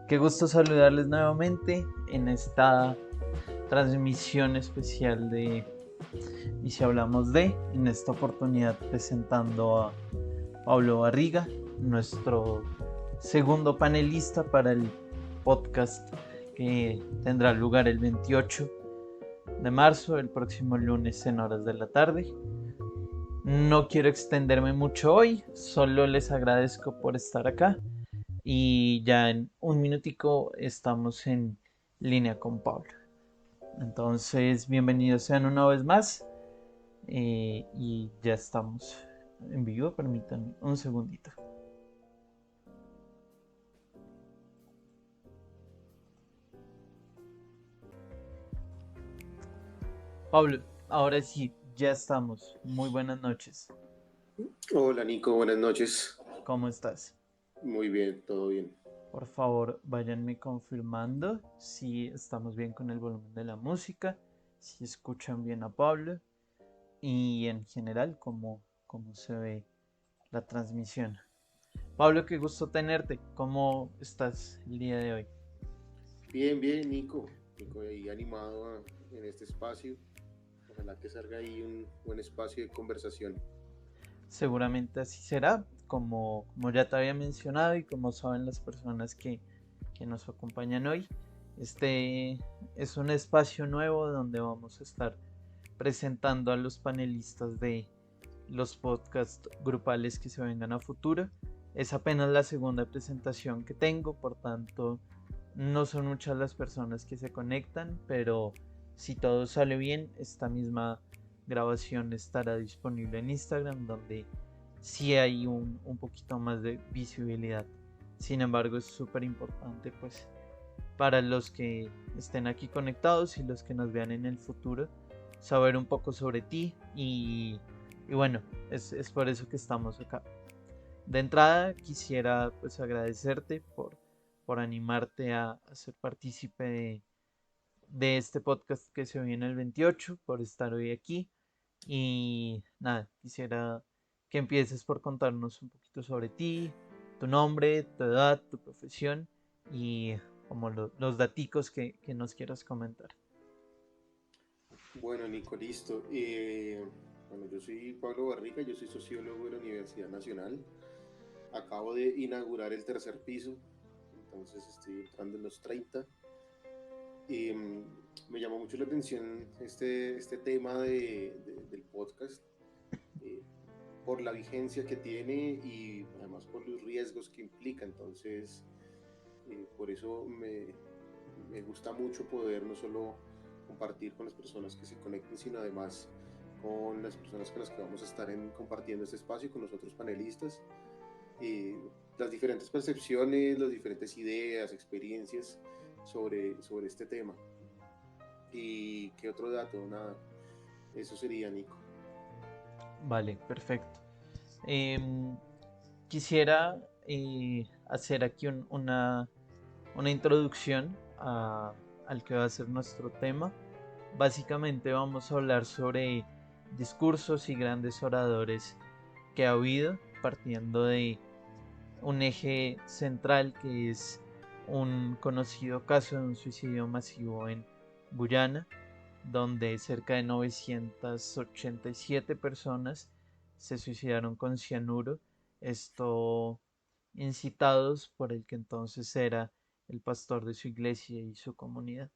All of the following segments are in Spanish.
Qué gusto saludarles nuevamente en esta transmisión especial de Y si hablamos de, en esta oportunidad presentando a Pablo Barriga, nuestro segundo panelista para el podcast que tendrá lugar el 28 de marzo, el próximo lunes en horas de la tarde. No quiero extenderme mucho hoy, solo les agradezco por estar acá y ya en un minutico estamos en línea con Pablo. Entonces, bienvenidos sean una vez más y ya estamos en vivo. Permítanme un segundito. Pablo, ahora sí, ya estamos. Muy buenas noches. Hola Nico, buenas noches. ¿Cómo estás? Muy bien, todo bien. Por favor, váyanme confirmando si estamos bien con el volumen de la música, si escuchan bien a Pablo y en general cómo se ve la transmisión. Pablo, qué gusto tenerte. ¿Cómo estás el día de hoy? Bien, bien, Nico. Nico ahí animado en este espacio. Ojalá que salga ahí un buen espacio de conversación. Seguramente así será, como ya te había mencionado y como saben las personas que nos acompañan hoy. Este es un espacio nuevo donde vamos a estar presentando a los panelistas de los podcasts grupales que se vengan a futuro. Es apenas la segunda presentación que tengo, por tanto no son muchas las personas que se conectan, pero si todo sale bien, esta misma grabación estará disponible en Instagram, donde sí hay un poquito más de visibilidad. Sin embargo, es súper importante pues para los que estén aquí conectados y los que nos vean en el futuro, saber un poco sobre ti y bueno, es por eso que estamos acá. De entrada quisiera pues agradecerte por animarte a ser partícipe de este podcast que se viene el 28, por estar hoy aquí y nada, quisiera que empieces por contarnos un poquito sobre ti, tu nombre, tu edad, tu profesión y como los daticos que nos quieras comentar. Bueno, Nico, listo. Bueno, yo soy Pablo Barriga, yo soy sociólogo de la Universidad Nacional. Acabo de inaugurar el tercer piso, entonces estoy entrando en los 30. Eh, Me llamó mucho la atención este tema del podcast. eh, por la vigencia que tiene y además por los riesgos que implica. Entonces, por eso me gusta mucho poder no solo compartir con las personas que se conecten, sino además con las personas con las que vamos a estar compartiendo este espacio, con los otros panelistas, las diferentes percepciones, las diferentes ideas, experiencias sobre este tema. ¿Y qué otro dato? Nada, eso sería, Nico. Vale, perfecto. Em, Quisiera hacer aquí una introducción al que va a ser nuestro tema. Básicamente vamos a hablar sobre discursos y grandes oradores que ha habido, partiendo de un eje central que es un conocido caso de un suicidio masivo en Guyana, donde cerca de 987 personas se suicidaron con cianuro, esto incitados por el que entonces era el pastor de su iglesia y su comunidad.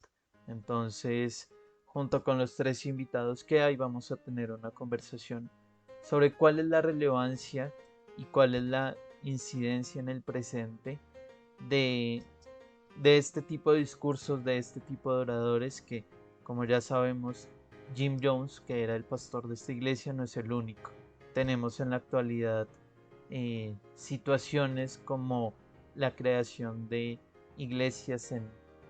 Entonces, junto con los tres invitados que hay, vamos a tener una conversación sobre cuál es la relevancia y cuál es la incidencia en el presente de, de este tipo de discursos, de este tipo de oradores que, como ya sabemos, Jim Jones, que era el pastor de esta iglesia, no es el único. Tenemos en la actualidad situaciones como la creación de iglesias en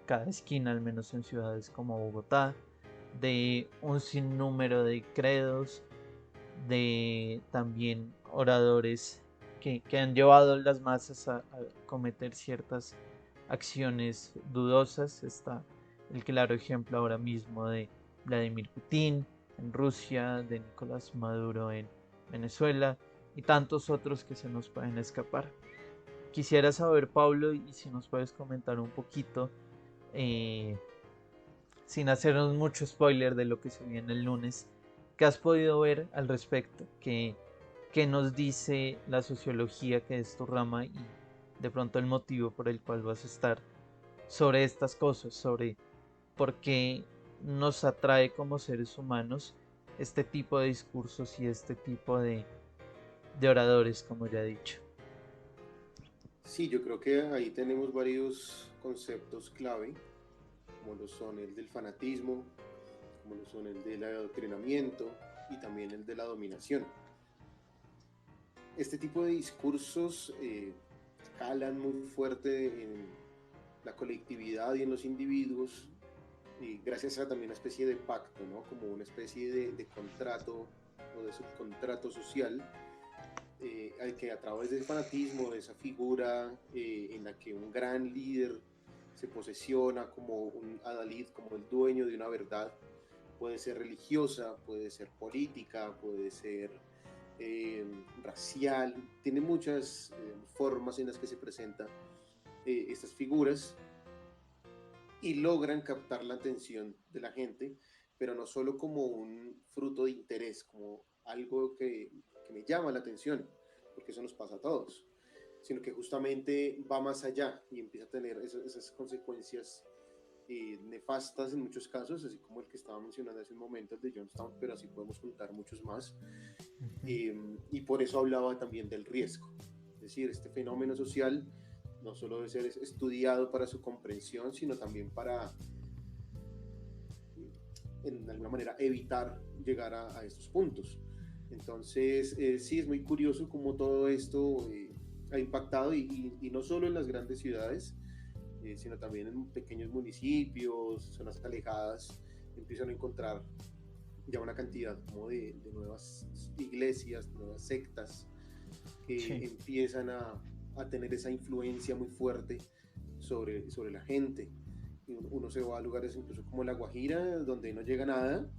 cada esquina, al menos en ciudades como Bogotá, de un sinnúmero de credos, de también oradores que han llevado a las masas a cometer ciertas acciones dudosas. Está el claro ejemplo ahora mismo de Vladimir Putin en Rusia, de Nicolás Maduro en Venezuela y tantos otros que se nos pueden escapar. Quisiera saber, Pablo, y si nos puedes comentar un poquito, eh, sin hacernos mucho spoiler de lo que se viene el lunes, ¿qué has podido ver al respecto? ¿Qué nos dice la sociología, que es tu rama, y de pronto el motivo por el cual vas a estar sobre estas cosas, sobre por qué nos atrae como seres humanos este tipo de discursos y este tipo de oradores, como ya he dicho? Sí, yo creo que ahí tenemos varios conceptos clave, como lo son el del fanatismo, como lo son el del adoctrinamiento y también el de la dominación. Este tipo de discursos calan muy fuerte en la colectividad y en los individuos, y gracias a también una especie de pacto, ¿no? Como una especie de contrato o de subcontrato social, al que a través del fanatismo, de esa figura en la que un gran líder se posesiona como un adalid, como el dueño de una verdad, puede ser religiosa, puede ser política, puede ser eh, racial, tiene muchas formas en las que se presentan estas figuras y logran captar la atención de la gente, pero no solo como un fruto de interés, como algo que me llama la atención, porque eso nos pasa a todos, sino que justamente va más allá y empieza a tener esas consecuencias nefastas en muchos casos, así como el que estaba mencionando hace un momento, el de Johnstown, pero así podemos contar muchos más. Ujú. Y por eso hablaba también del riesgo. Es decir, este fenómeno social no solo debe ser estudiado para su comprensión, sino también para, en alguna manera, evitar llegar a estos puntos. Entonces, sí, es muy curioso cómo todo esto ha impactado y no solo en las grandes ciudades, sino también en pequeños municipios, zonas alejadas, empiezan a encontrar ya una cantidad como de nuevas iglesias, nuevas sectas que Sí, empiezan a tener esa influencia muy fuerte sobre la gente. Y uno se va a lugares incluso como La Guajira, donde no llega nada,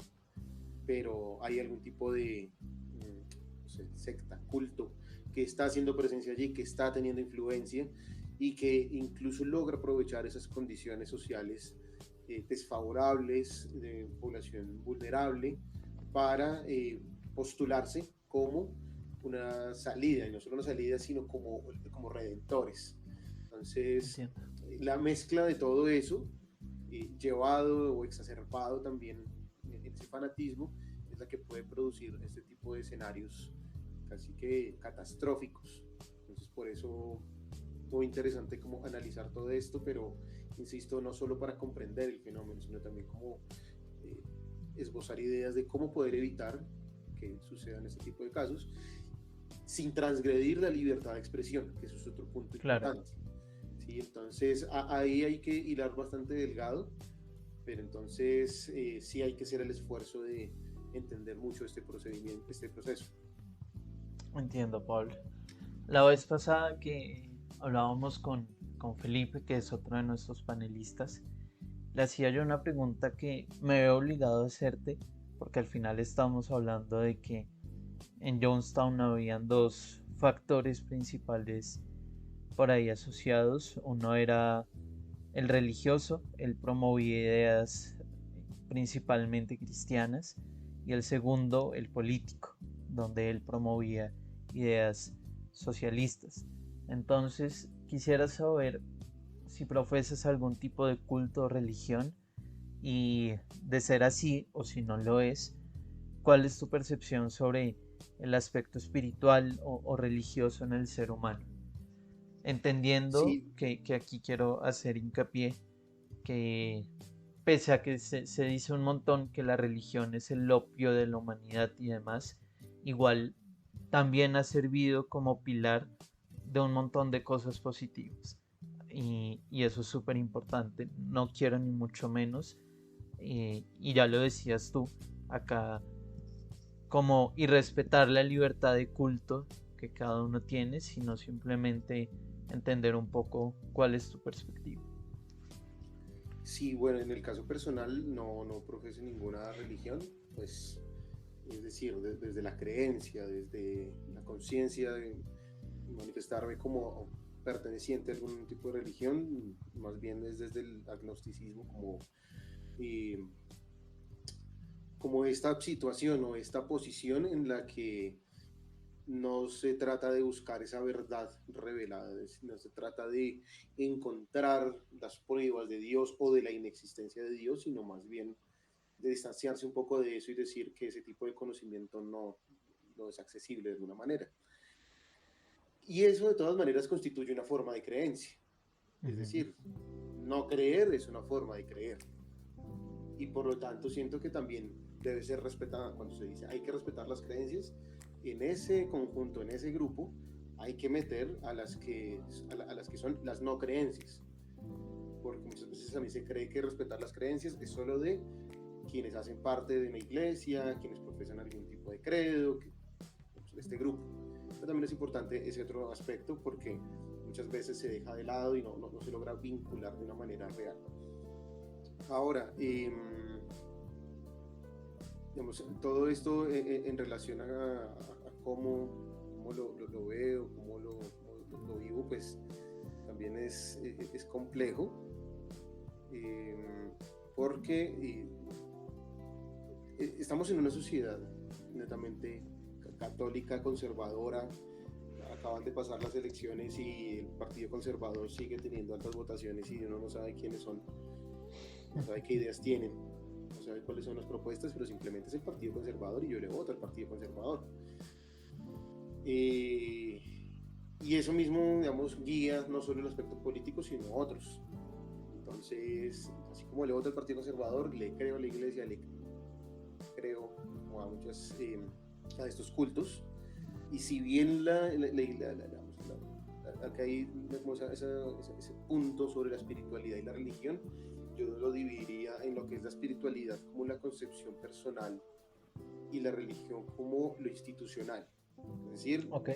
pero hay algún tipo de no sé, secta, culto, que está haciendo presencia allí, que está teniendo influencia y que incluso logra aprovechar esas condiciones sociales desfavorables de población vulnerable para postularse como una salida, y no solo una salida, sino como redentores. Entonces, entiendo. la mezcla de todo eso, llevado o exacerbado también en ese fanatismo, es la que puede producir este tipo de escenarios casi que catastróficos. Entonces, por eso muy interesante como analizar todo esto, pero insisto, no solo para comprender el fenómeno, sino también como eh, esbozar ideas de cómo poder evitar que sucedan este tipo de casos sin transgredir la libertad de expresión, que eso es otro punto Claro, importante. ¿Sí? Entonces, ahí hay que hilar bastante delgado, pero entonces sí hay que hacer el esfuerzo de entender mucho este procedimiento, este proceso. entiendo, Pablo. La vez pasada que hablábamos con Felipe, que es otro de nuestros panelistas, le hacía yo una pregunta que me veo obligado a hacerte, porque al final estamos hablando de que en Jonestown habían dos factores principales por ahí asociados. Uno era el religioso, él promovía ideas principalmente cristianas, y el segundo, el político, donde él promovía ideas socialistas. Entonces, quisiera saber si profesas algún tipo de culto o religión, y de ser así, o si no lo es, ¿cuál es tu percepción sobre el aspecto espiritual o religioso en el ser humano? Entendiendo Sí, que aquí quiero hacer hincapié que pese a que se dice un montón que la religión es el opio de la humanidad y demás, igual también ha servido como pilar de un montón de cosas positivas. Y eso es súper importante. No quiero ni mucho menos, y ya lo decías tú, acá como irrespetar la libertad de culto que cada uno tiene, sino simplemente entender un poco cuál es tu perspectiva. sí, bueno, en el caso personal no profeso ninguna religión, pues es decir, desde la creencia, desde la conciencia de manifestarme como perteneciente a algún tipo de religión, más bien es desde el agnosticismo eh, como esta situación o esta posición en la que no se trata de buscar esa verdad revelada, no se trata de encontrar las pruebas de Dios o de la inexistencia de Dios, sino más bien de distanciarse un poco de eso y decir que ese tipo de conocimiento no es accesible de alguna manera. Y eso de todas maneras constituye una forma de creencia. Es Ujú. decir, no creer es una forma de creer. Y por lo tanto siento que también debe ser respetada cuando se dice hay que respetar las creencias. En ese conjunto, en ese grupo, hay que meter a las que son las no creencias. Porque muchas veces a mí se cree que respetar las creencias es solo de quienes hacen parte de una iglesia, quienes profesan algún tipo de credo, este grupo. Pero también es importante ese otro aspecto porque muchas veces se deja de lado y no se logra vincular de una manera real. Ahora, digamos, todo esto en relación a cómo lo veo, cómo lo vivo, pues también es complejo, porque estamos en una sociedad netamente católica, conservadora. Acaban de pasar las elecciones y el Partido Conservador sigue teniendo altas votaciones y uno no sabe quiénes son, no sabe qué ideas tienen, no sabe cuáles son las propuestas, pero simplemente es el Partido Conservador y yo le voto al Partido Conservador. Y eso mismo, digamos, guía no solo el aspecto político, sino otros. Entonces, así como le voto al Partido Conservador, le creo a la iglesia, le creo a muchas, a estos cultos. Y si bien acá hay ese punto sobre la espiritualidad y la religión, yo lo dividiría en lo que es la espiritualidad como la concepción personal y la religión como lo institucional. Es decir, Ok.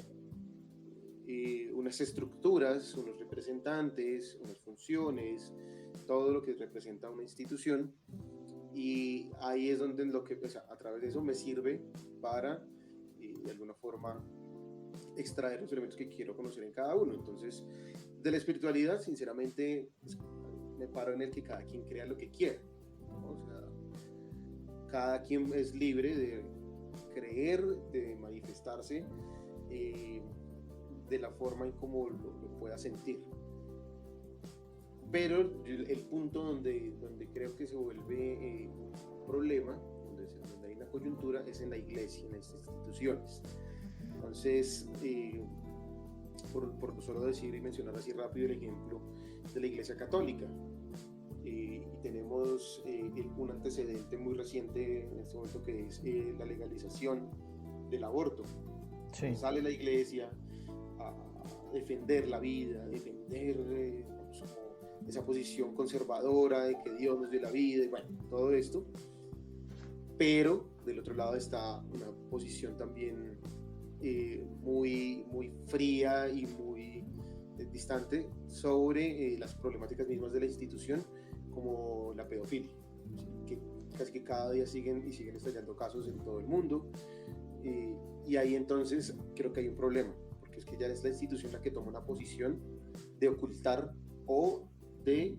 Unas estructuras, unos representantes, unas funciones, todo lo que representa una institución. Y ahí es donde a través de eso me sirve para, de alguna forma, extraer los elementos que quiero conocer en cada uno. Entonces, de la espiritualidad, sinceramente, pues, me paro en el que cada quien crea lo que quiera, ¿no? O sea, cada quien es libre de creer, de manifestarse de la forma en cómo lo pueda sentir. Pero el punto donde creo que se vuelve un problema, donde hay una coyuntura, es en la iglesia, en las instituciones. Entonces, por solo decir y mencionar así rápido el ejemplo de la iglesia católica, y tenemos un antecedente muy reciente en este momento que es la legalización del aborto. Sí. Sale la iglesia a defender la vida, a defender esa posición conservadora de que Dios nos dio la vida y bueno, todo esto, pero del otro lado está una posición también muy fría y muy distante sobre las problemáticas mismas de la institución, como la pedofilia, que casi que cada día siguen estallando casos en todo el mundo, y ahí entonces creo que hay un problema, porque es que ya es la institución la que toma una posición de ocultar o de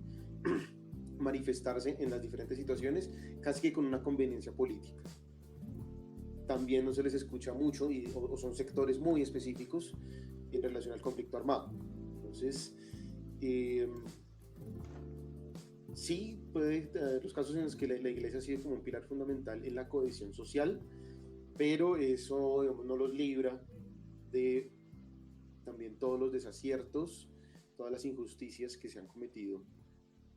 manifestarse en las diferentes situaciones, casi que con una conveniencia política. También no se les escucha mucho o son sectores muy específicos en relación al conflicto armado. Entonces, sí puede haber los casos en los que la iglesia ha sido como un pilar fundamental en la cohesión social, pero eso, digamos, no los libra de también todos los desaciertos, todas las injusticias que se han cometido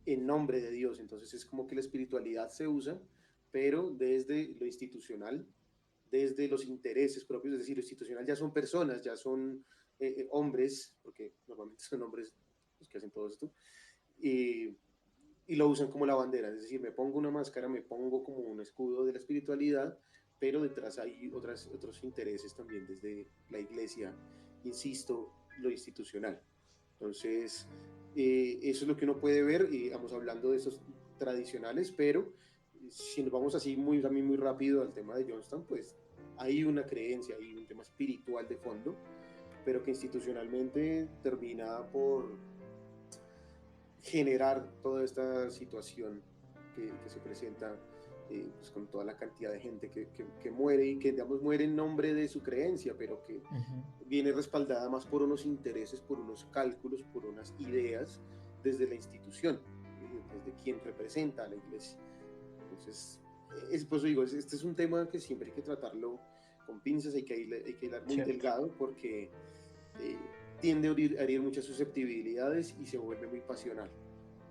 en nombre de Dios. Entonces es como que la espiritualidad se usa, pero desde lo institucional, desde los intereses propios, es decir, lo institucional ya son personas, ya son hombres, porque normalmente son hombres los que hacen todo esto, y lo usan como la bandera, es decir, me pongo una máscara, me pongo como un escudo de la espiritualidad, pero detrás hay otros intereses también desde la iglesia, insisto, lo institucional. Entonces, eso es lo que uno puede ver, vamos hablando de esos tradicionales, pero si nos vamos así también muy rápido al tema de Johnstown, pues hay una creencia, hay un tema espiritual de fondo, pero que institucionalmente termina por generar toda esta situación que se presenta, pues con toda la cantidad de gente que muere y que, digamos, muere en nombre de su creencia, pero que Ujú. viene respaldada más por unos intereses, por unos cálculos, por unas ideas desde la institución, desde quien representa a la iglesia. Entonces, pues digo, este es un tema que siempre hay que tratarlo con pinzas, hay que hilar muy Cierto. delgado porque eh, tiende a herir muchas susceptibilidades y se vuelve muy pasional.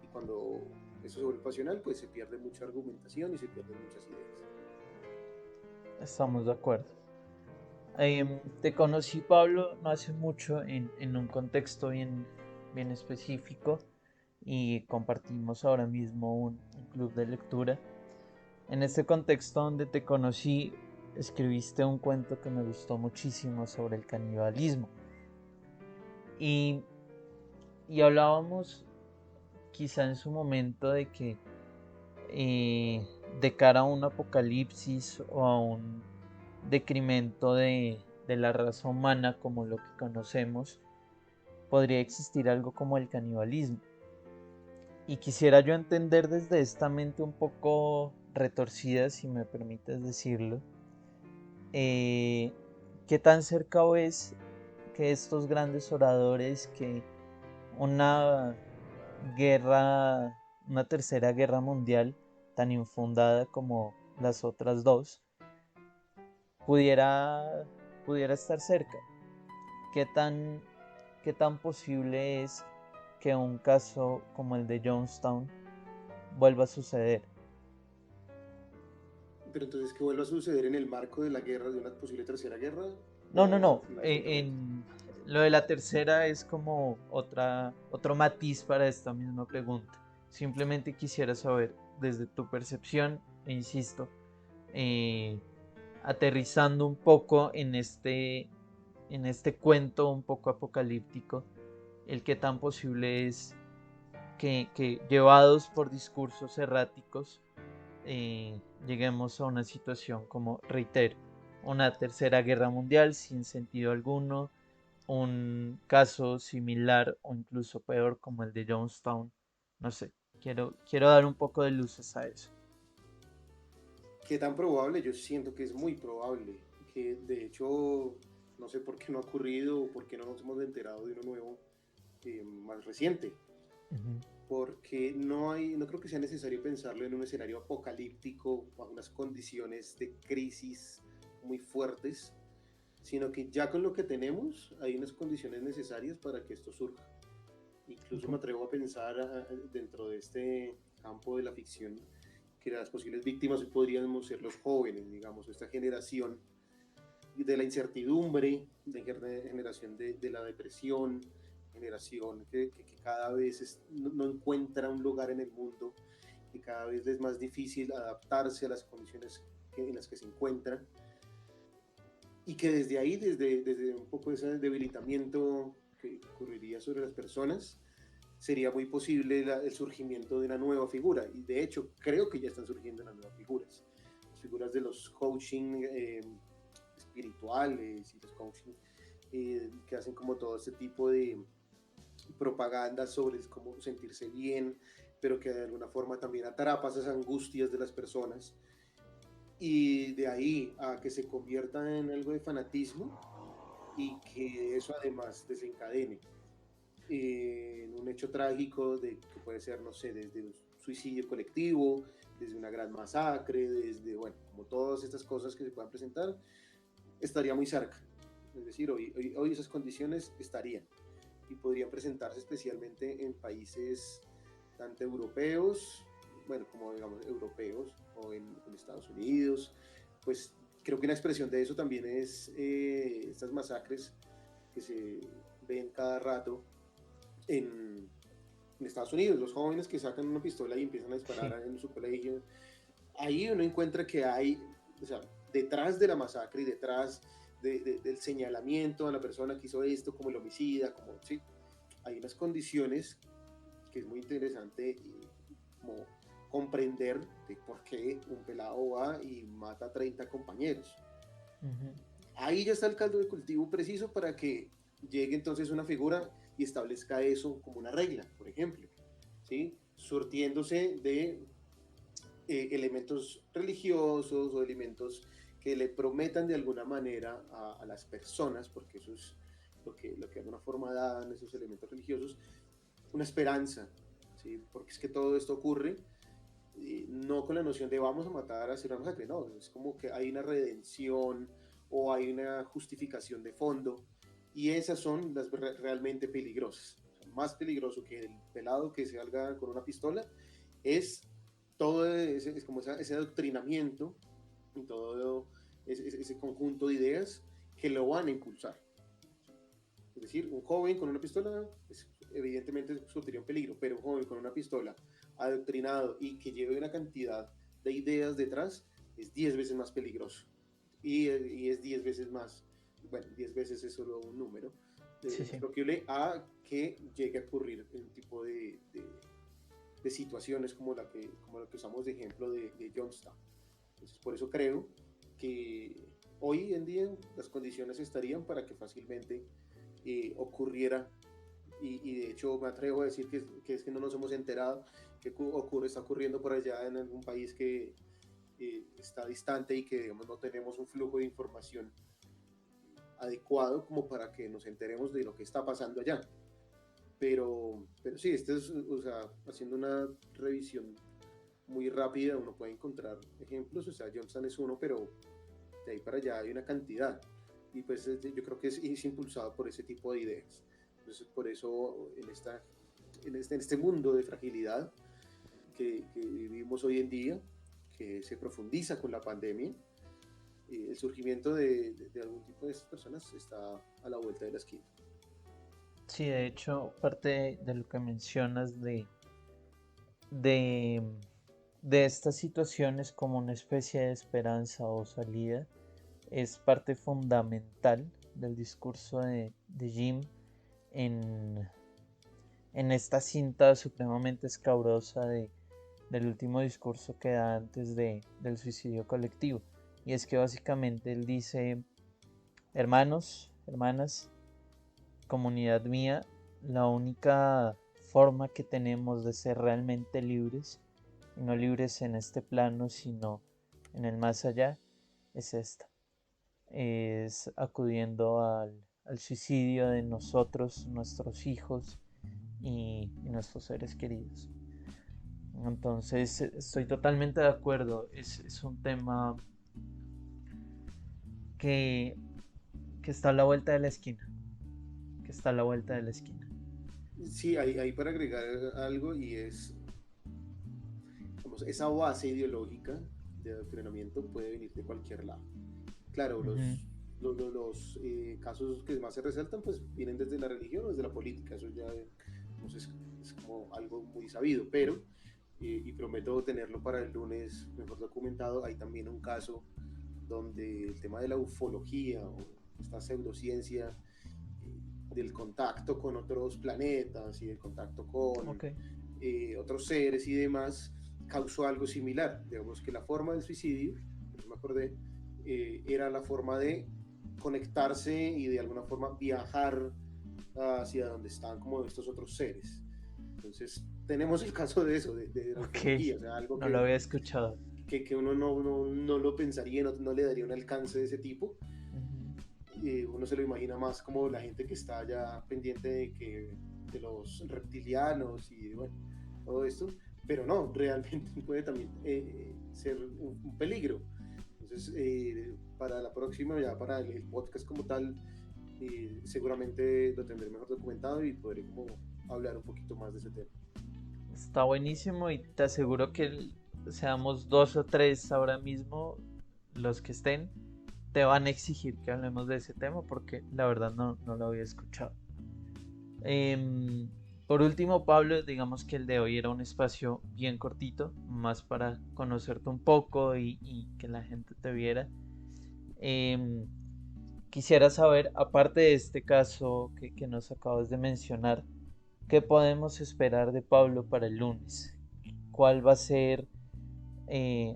Y cuando eso se vuelve pasional, pues se pierde mucha argumentación y se pierden muchas ideas. Estamos de acuerdo. Te conocí, Pablo, no hace mucho en un contexto bien específico y compartimos ahora mismo un club de lectura. En este contexto donde te conocí, escribiste un cuento que me gustó muchísimo sobre el canibalismo. Y, y hablábamos quizá en su momento de que de cara a un apocalipsis o a un decremento de la raza humana como lo que conocemos, podría existir algo como el canibalismo. Y quisiera yo entender desde esta mente un poco retorcida, si me permites decirlo, eh, qué tan cerca ves que estos grandes oradores, que una guerra, una tercera guerra mundial tan infundada como las otras dos, pudiera, pudiera estar cerca. ¿Qué tan, qué tan posible es que un caso como el de Jonestown vuelva a suceder? Pero entonces, ¿qué vuelva a suceder en el marco de la guerra, de una posible tercera guerra? No, no, ¿O no. indistintamente? Lo de la tercera es como otro matiz para esta misma pregunta. Simplemente quisiera saber desde tu percepción, e insisto, eh, aterrizando un poco en este cuento un poco apocalíptico, el que tan posible es que llevados por discursos erráticos, lleguemos a una situación como, reitero, una tercera guerra mundial sin sentido alguno, un caso similar o incluso peor como el de Jonestown. No sé, quiero dar un poco de luces a eso. ¿Qué tan probable? Yo siento que es muy probable, que de hecho no sé por qué no ha ocurrido o por qué no nos hemos enterado de uno nuevo más reciente, Ujú. porque no creo que sea necesario pensarlo en un escenario apocalíptico bajo unas condiciones de crisis muy fuertes, sino que ya con lo que tenemos hay unas condiciones necesarias para que esto surja. Incluso me Ujú. atrevo a pensar dentro de este campo de la ficción que las posibles víctimas podríamos ser los jóvenes, digamos, esta generación de la incertidumbre, de generación de la depresión, generación que cada vez no encuentra un lugar en el mundo, que cada vez es más difícil adaptarse a las condiciones en las que se encuentran y que desde ahí, desde un poco ese debilitamiento que ocurriría sobre las personas, sería muy posible el surgimiento de una nueva figura. Y de hecho, creo que ya están surgiendo las nuevas figuras. Las figuras de los coaching espirituales y los coaching que hacen como todo este tipo de propaganda sobre cómo sentirse bien, pero que de alguna forma también atrapa esas angustias de las personas. Y de ahí a que se convierta en algo de fanatismo y que eso además desencadene en un hecho trágico que puede ser, no sé, desde un suicidio colectivo, desde una gran masacre, desde, bueno, como todas estas cosas que se puedan presentar, estaría muy cerca. Es decir, hoy esas condiciones estarían y podrían presentarse especialmente en países tanto europeos, bueno, como digamos europeos o en Estados Unidos, pues creo que una expresión de eso también es estas masacres que se ven cada rato en Estados Unidos, los jóvenes que sacan una pistola y empiezan a Sí. disparar en su colegio, ahí uno encuentra que hay, o sea, detrás de la masacre y detrás del señalamiento a la persona que hizo esto como el homicida, como, sí, hay unas condiciones que es muy interesante como comprender de por qué un pelado va y mata a 30 compañeros. Ujú. Ahí ya está el caldo de cultivo preciso para que llegue entonces una figura y establezca eso como una regla, por ejemplo, ¿sí? Surtiéndose de elementos religiosos o elementos que le prometan de alguna manera a las personas, porque eso es lo que de alguna forma dan esos elementos religiosos, una esperanza, ¿sí? Porque es que todo esto ocurre no con la noción de vamos a matar, a hacer una masacre, no, es como que hay una redención o hay una justificación de fondo y esas son las realmente peligrosas. O sea, más peligroso que el pelado que se salga con una pistola es todo ese, es como ese adoctrinamiento y todo ese conjunto de ideas que lo van a impulsar. Es decir, un joven con una pistola evidentemente sufriría un peligro, pero un joven con una pistola adoctrinado y que lleve una cantidad de ideas detrás es 10 veces más peligroso y es 10 veces más, bueno, 10 veces es solo un número, Sí, más sí. proclive a que llegue a ocurrir un tipo de situaciones como la que usamos de ejemplo de Johnstown. Entonces, por eso creo que hoy en día las condiciones estarían para que fácilmente ocurriera y de hecho me atrevo a decir que es que no nos hemos enterado que está ocurriendo por allá en algún país que está distante y que digamos no tenemos un flujo de información adecuado como para que nos enteremos de lo que está pasando allá. Pero sí, o sea, haciendo una revisión muy rápida uno puede encontrar ejemplos, o sea, Johnstown es uno, pero de ahí para allá hay una cantidad y pues yo creo que es impulsado por ese tipo de ideas. Entonces por eso en este mundo de fragilidad que vivimos hoy en día, que se profundiza con la pandemia, el surgimiento de algún tipo de estas personas está a la vuelta de la esquina. Sí, de hecho, parte de lo que mencionas de, de estas situaciones como una especie de esperanza o salida es parte fundamental del discurso de Jim en, en esta cinta supremamente escabrosa del último discurso que da antes del suicidio colectivo. Y es que básicamente él dice, hermanos, hermanas, comunidad mía, la única forma que tenemos de ser realmente libres, y no libres en este plano, sino en el más allá, es esta. Es acudiendo al suicidio de nosotros, nuestros hijos y nuestros seres queridos. Entonces, estoy totalmente de acuerdo. Es un tema que, que está a la vuelta de la esquina. Que está a la vuelta de la esquina. Sí, hay para agregar algo y es, digamos, esa base ideológica de adoctrinamiento puede venir de cualquier lado. Claro, Ujú. los casos que más se resaltan pues vienen desde la religión o desde la política, eso ya pues, es como algo muy sabido, pero, y prometo tenerlo para el lunes mejor documentado, hay también un caso donde el tema de la ufología o esta pseudociencia del contacto con otros planetas y del contacto con Ok. otros seres y demás causó algo similar. Digamos que la forma del suicidio, por eso me acordé, era la forma de conectarse y de alguna forma viajar hacia donde están como estos otros seres. Entonces, tenemos el caso de eso, de la Ok. ufología, o sea, algo No lo había escuchado. que uno no lo pensaría, no le daría un alcance de ese tipo. Ujú. Uno se lo imagina más como la gente que está ya pendiente de los reptilianos y bueno, todo esto, pero no, realmente puede también ser un peligro. Entonces, para la próxima, ya para el podcast como tal, seguramente lo tendré mejor documentado y podré como hablar un poquito más de ese tema. Está buenísimo y te aseguro que seamos dos o tres ahora mismo los que estén, te van a exigir que hablemos de ese tema porque la verdad no lo había escuchado. Em, por último, Pablo, digamos que el de hoy era un espacio bien cortito, más para conocerte un poco y que la gente te viera. Em, Quisiera saber, aparte de este caso que nos acabas de mencionar, ¿qué podemos esperar de Pablo para el lunes? ¿Cuál va a ser,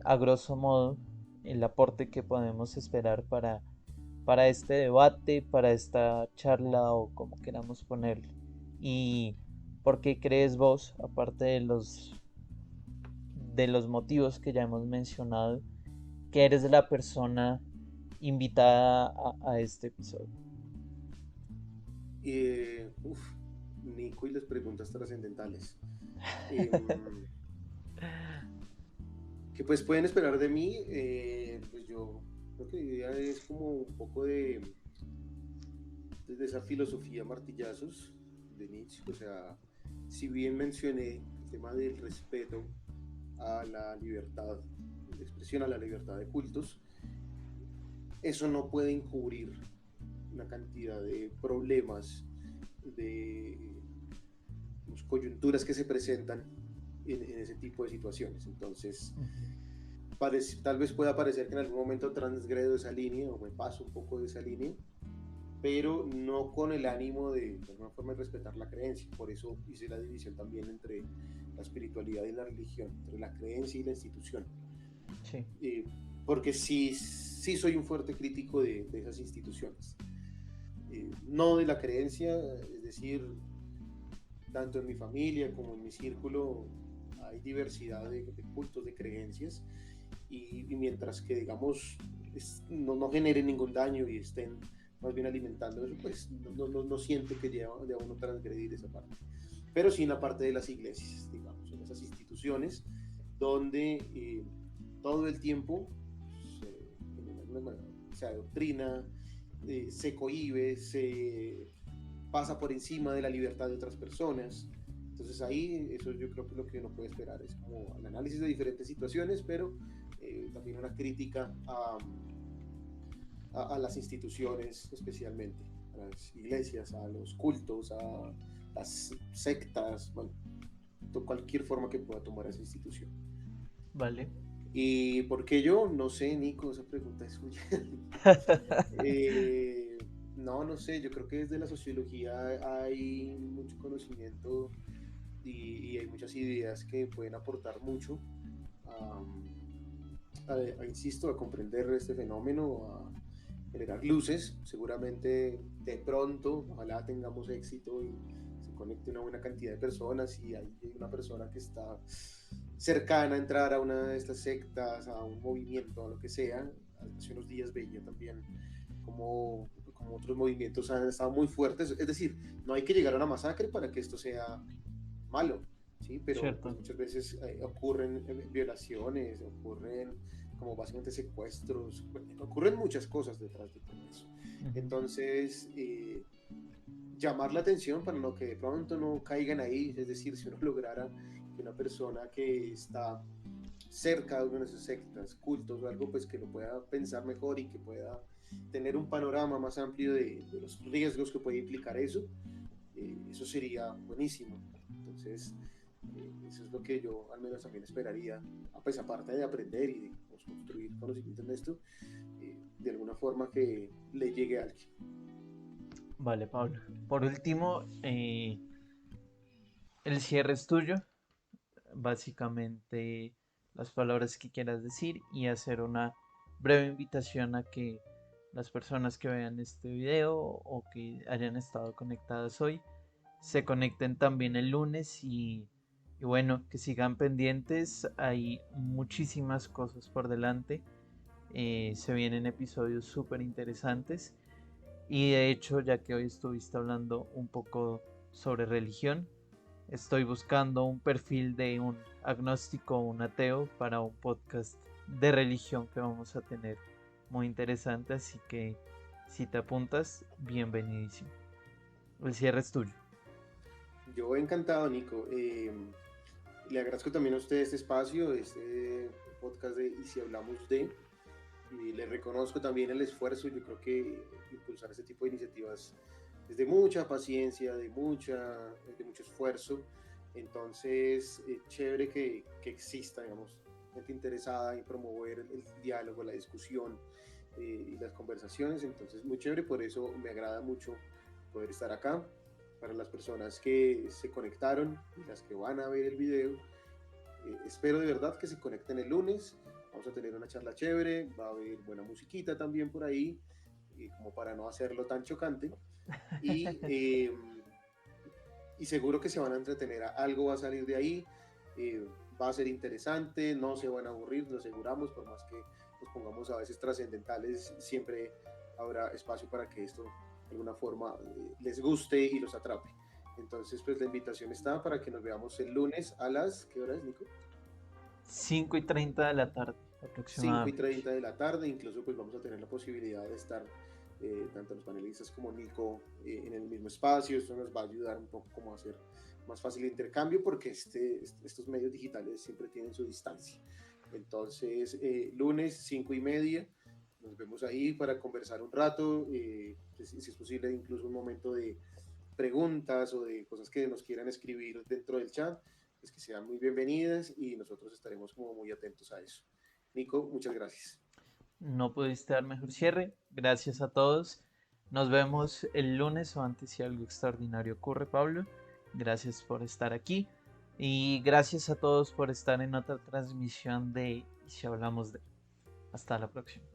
a grosso modo, el aporte que podemos esperar para este debate, para esta charla o como queramos ponerlo. ¿Y por qué crees vos, aparte de los motivos que ya hemos mencionado, que eres la persona invitada a este episodio? Uf, Nico y las preguntas trascendentales. Em, ¿Qué pues pueden esperar de mí? Pues yo creo que la idea es como un poco de esa filosofía martillazos de Nietzsche. O sea, si bien mencioné el tema del respeto a la libertad de expresión, a la libertad de cultos, eso no puede encubrir una cantidad de problemas, de coyunturas que se presentan en ese tipo de situaciones. Entonces, tal vez pueda parecer que en algún momento transgredo esa línea o me paso un poco de esa línea, pero no con el ánimo de alguna forma de respetar la creencia. Por eso hice la división también entre la espiritualidad y la religión, entre la creencia y la institución. Sí. Porque sí soy un fuerte crítico de esas instituciones. No de la creencia, es decir, tanto en mi familia como en mi círculo hay diversidad de cultos, de creencias, y mientras que, digamos, no generen ningún daño y estén más bien alimentando eso, pues no siento que deba uno transgredir esa parte. Pero sí en la parte de las iglesias, digamos, en esas instituciones donde todo el tiempo se adoctrina, se cohíbe, se pasa por encima de la libertad de otras personas. Entonces ahí eso yo creo que lo que uno puede esperar es como el análisis de diferentes situaciones, pero también una crítica a las instituciones, especialmente a las iglesias, a los cultos, a las sectas, bueno, cualquier forma que pueda tomar esa institución. Vale. ¿Y por qué yo? No sé, Nico, esa pregunta es suya. No sé, yo creo que desde la sociología hay mucho conocimiento y hay muchas ideas que pueden aportar mucho insisto, a comprender este fenómeno, a generar luces. Seguramente de pronto, ojalá tengamos éxito y se conecte una buena cantidad de personas y hay una persona que está cercana a entrar a una de estas sectas, a un movimiento, a lo que sea. Hace unos días veía también como otros movimientos han estado muy fuertes. Es decir, no hay que llegar a una masacre para que esto sea malo, ¿sí? Pero pues, muchas veces ocurren violaciones, ocurren como básicamente secuestros, ocurren muchas cosas detrás de todo eso. Entonces, llamar la atención para lo que de pronto no caigan ahí, es decir, si uno lograra que una persona que está cerca de una de esas sectas, cultos o algo, pues que lo pueda pensar mejor y que pueda tener un panorama más amplio de los riesgos que puede implicar eso, eso sería buenísimo. Entonces, eso es lo que yo al menos también esperaría, pues aparte de aprender y de construir conocimiento en esto, de alguna forma que le llegue a alguien. Vale, Pablo. Por último, el cierre es tuyo. Básicamente las palabras que quieras decir y hacer una breve invitación a que las personas que vean este video o que hayan estado conectadas hoy se conecten también el lunes y bueno, que sigan pendientes. Hay muchísimas cosas por delante. Se vienen episodios súper interesantes y de hecho, ya que hoy estuviste hablando un poco sobre religión, estoy buscando un perfil de un agnóstico o un ateo para un podcast de religión que vamos a tener muy interesante, así que si te apuntas, bienvenidísimo. El cierre es tuyo. Yo encantado, Nico. Le agradezco también a usted este espacio, este podcast de Y si hablamos de, y le reconozco también el esfuerzo. Yo creo que impulsar este tipo de iniciativas es de mucha paciencia, de mucho esfuerzo. Entonces, chévere que exista, digamos, gente interesada en promover el diálogo, la discusión y las conversaciones. Entonces, muy chévere, por eso me agrada mucho poder estar acá. Para las personas que se conectaron y las que van a ver el video, espero de verdad que se conecten el lunes. Vamos a tener una charla chévere, va a haber buena musiquita también por ahí. como para no hacerlo tan chocante. Y, y seguro que se van a entretener, algo va a salir de ahí, va a ser interesante, no se van a aburrir, lo aseguramos, por más que nos pongamos a veces trascendentales, siempre habrá espacio para que esto de alguna forma les guste y los atrape. Entonces, pues la invitación está para que nos veamos el lunes a las, ¿qué hora es, Nico? 5:30 de la tarde 5:30 aproximadamente. de la tarde, incluso pues vamos a tener la posibilidad de estar tanto los panelistas como Nico en el mismo espacio. Esto nos va a ayudar un poco como a hacer más fácil el intercambio porque estos medios digitales siempre tienen su distancia. Entonces, lunes 5:30, nos vemos ahí para conversar un rato, si es posible incluso un momento de preguntas o de cosas que nos quieran escribir dentro del chat, pues que sean muy bienvenidas y nosotros estaremos como muy atentos a eso. Nico, muchas gracias. No pudiste dar mejor cierre. Gracias a todos. Nos vemos el lunes o antes si algo extraordinario ocurre, Pablo. Gracias por estar aquí. Y gracias a todos por estar en otra transmisión de Y si hablamos de. Hasta la próxima.